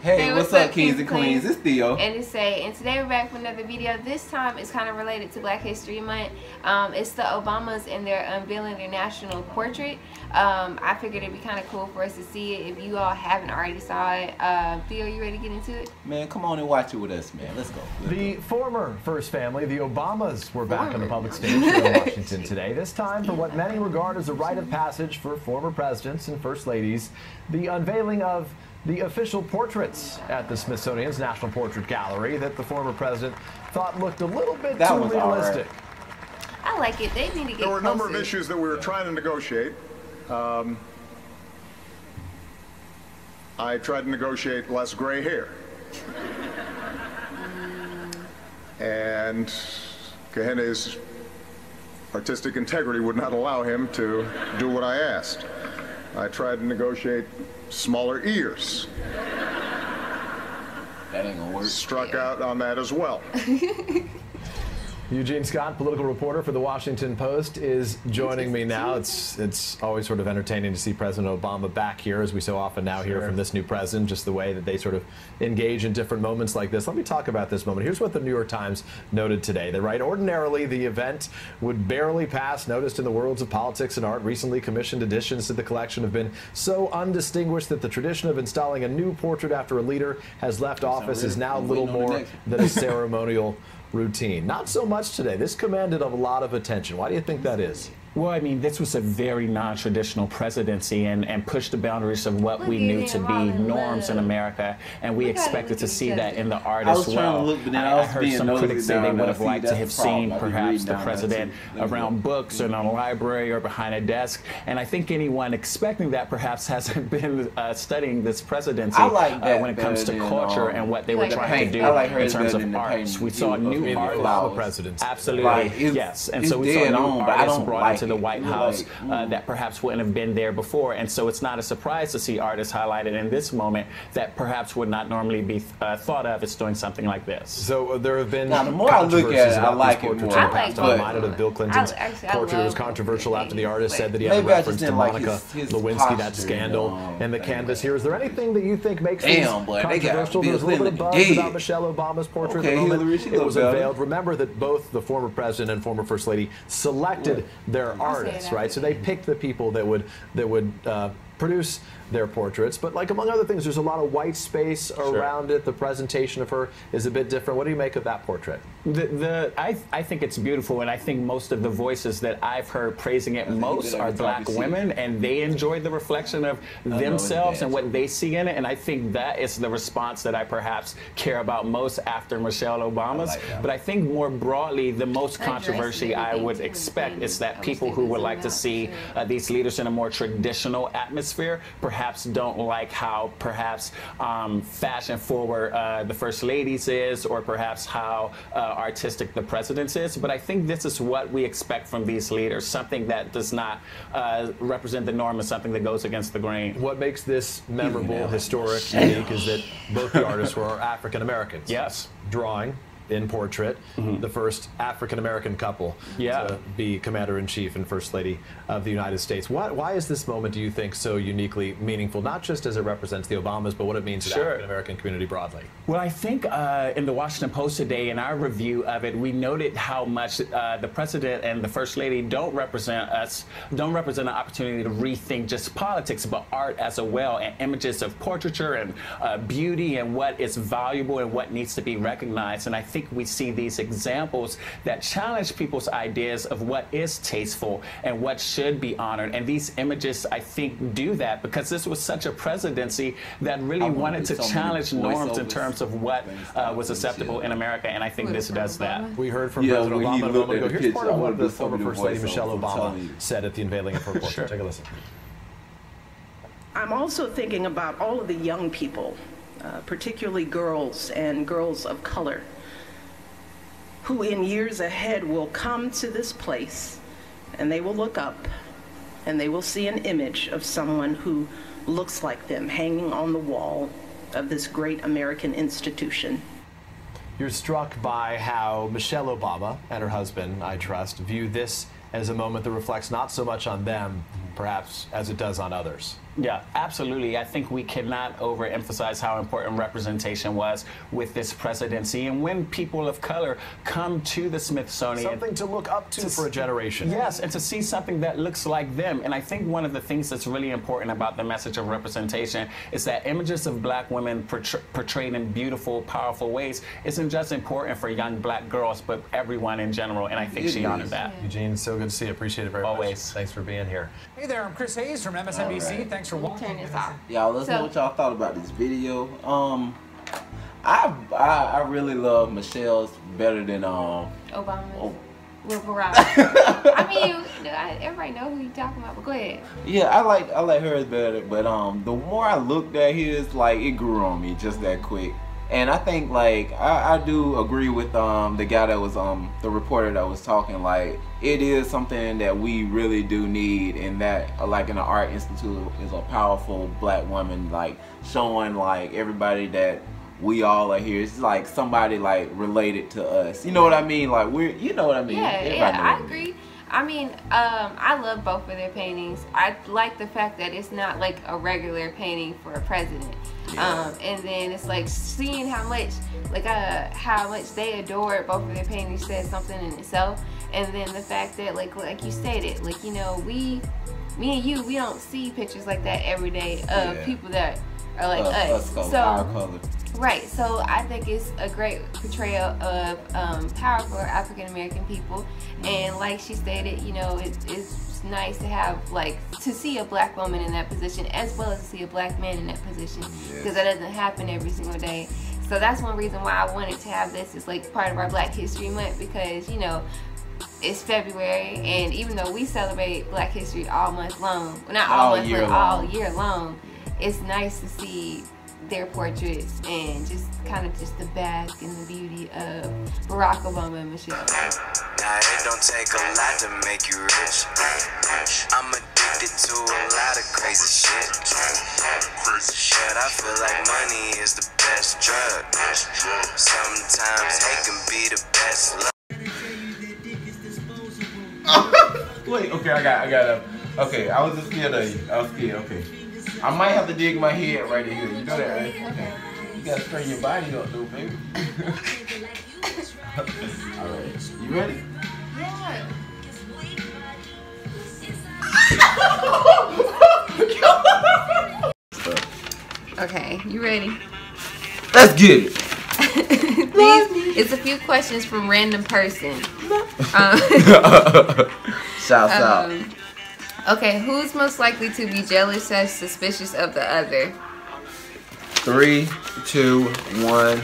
Hey, what's up, kings and queens? It's Theo. And Th&Ce, and today we're back with another video. This time it's kind of related to Black History Month. It's the Obamas and they're unveiling their national portrait. I figured it'd be kind of cool for us to see it if you all haven't already saw it. Theo, you ready to get into it? Man, come on and watch it with us, man. Let's go. The former First Family, the Obamas, were back on the public stage here in Washington today. This time for what many regard as a rite of passage for former presidents and first ladies, the unveiling of the official portraits at the Smithsonian's National Portrait Gallery that the former president thought looked a little bit too realistic. I like it. They need to get There were a closer. number of issues that we were trying to negotiate. I tried to negotiate less gray hair. And Kahene's artistic integrity would not allow him to do what I asked. I tried to negotiate smaller ears. That ain't gonna work. Struck out on that as well. Eugene Scott, political reporter for the Washington Post, is joining me now. It's always sort of entertaining to see President Obama back here, as we so often now hear from this new president, just the way that they sort of engage in different moments like this. Let me talk about this moment. Here's what the New York Times noted today. They write, ordinarily, the event would barely pass noticed in the worlds of politics and art. Recently commissioned additions to the collection have been so undistinguished that the tradition of installing a new portrait after a leader has left office is now little more than a ceremonial routine. Not so much today. This commanded a lot of attention. Why do you think that is? Well, I mean, this was a very non-traditional presidency and pushed the boundaries of what we knew to be norms in America, and we expected to see that in the art as well. I heard some critics say they would have liked to have seen perhaps the president around books or in a library or behind a desk, and I think anyone expecting that perhaps hasn't been studying this presidency when it comes to culture and what they were trying to do in terms of arts. We saw new art the presidents. Absolutely, yes, and so we saw new artists brought into the White House that perhaps wouldn't have been there before, and so it's not a surprise to see artists highlighted in this moment that perhaps would not normally be thought of as doing something like this. So there have been the more I look at it, I like it more. I'm reminded of Bill Clinton's portrait. It was controversial after the artist said that he had reference to Monica Lewinsky, that scandal, and the canvas here. Is there anything that you think makes these controversial? There was a little bit of buzz about Michelle Obama's portrait the moment it was unveiled. Remember that both the former president and former first lady selected their artists, right? So they picked the people that would produce their portraits, but like among other things, there's a lot of white space around it. The presentation of her is a bit different. What do you make of that portrait? I think it's beautiful, and I think most of the voices that I've heard praising it most are Black women, and they enjoy the reflection of themselves and what they see in it, and I think that is the response that I perhaps care about most after Michelle Obama's. But I think more broadly, the most controversy I would expect is that people who would like to see these leaders in a more traditional atmosphere perhaps don't like how perhaps fashion forward the First Ladies is, or perhaps how artistic the president is. But I think this is what we expect from these leaders, something that does not represent the norm and something that goes against the grain. What makes this memorable, historic, unique is that both the artists were African Americans. Yes. Drawing in portrait, the first African-American couple to be Commander-in-Chief and First Lady of the United States. Why is this moment, do you think, so uniquely meaningful, not just as it represents the Obamas, but what it means to the African-American community broadly? Well, I think in the Washington Post today, in our review of it, we noted how much the President and the First Lady don't represent an opportunity to rethink just politics, but art as well, and images of portraiture and beauty and what is valuable and what needs to be recognized. And I think we see these examples that challenge people's ideas of what is tasteful and what should be honored. And these images, I think, do that because this was such a presidency that really wanted to challenge norms in terms of what was acceptable in America. And I think this does that. We heard from President Obama a moment ago. Here's part of what the former First Lady Michelle Obama said at the unveiling of her portrait. Take a listen. I'm also thinking about all of the young people, particularly girls and girls of color, who in years ahead will come to this place and they will look up and they will see an image of someone who looks like them hanging on the wall of this great American institution. You're struck by how Michelle Obama and her husband, I trust, view this as a moment that reflects not so much on them, perhaps, as it does on others. Yeah, absolutely. I think we cannot overemphasize how important representation was with this presidency. And when people of color come to the Smithsonian, something to look up to for a generation. Yes, and to see something that looks like them. And I think one of the things that's really important about the message of representation is that images of black women portrayed in beautiful, powerful ways isn't just important for young black girls, but everyone in general. And I think she honored that. Eugene, so good to see you. Appreciate it very much. Always. Thanks for being here. Hey there, I'm Chris Hayes from MSNBC. Thanks for watching. Turn this off. Y'all, let's know what y'all thought about this video. I really love Michelle's better than Obama. Oh. Well, Barack. I mean, everybody know who you talking about, but go ahead. Yeah, I like hers better, but the more I looked at his, like, it grew on me just that quick. And I think, like, I do agree with the guy that was the reporter that was talking. Like, it is something that we really do need, and that, like, in the Art Institute is a powerful black woman, like, showing, like, everybody that we all are here. It's like somebody, like, related to us. You know what I mean? Like, you know what I mean? Yeah, I agree. I mean, I love both of their paintings. I like the fact that it's not like a regular painting for a president. Yeah. And then it's like seeing how much they adore both of their paintings says something in itself. And then the fact that, like you stated, like, you know, me and you, we don't see pictures like that every day of people that are like us. So our color. Right, so I think it's a great portrayal of powerful African American people, and like she stated, you know, it's nice to have, like, to see a black woman in that position as well as to see a black man in that position, because that doesn't happen every single day. So that's one reason why I wanted to have this as, like, part of our Black History Month, because, you know, it's February, and even though we celebrate Black History all month long, well, not all month, but all year long, it's nice to see their portraits and just kind of just the bask in the beauty of Barack Obama and Michelle. Now it don't take a lot to make you rich. I'm addicted to a lot of crazy shit. But I feel like money is the best drug. Sometimes hate can be the best love. Wait, okay, I got okay, I was just scared of you. I was scared, okay. I might have to dig my head right in here. You know that, right? Okay. You gotta straighten your body up, though, baby. Alright. You ready? Yeah. Okay, you ready? Let's get it. It's a few questions from random person. Shouts out. Okay, who's most likely to be jealous or suspicious of the other? 3, 2, 1.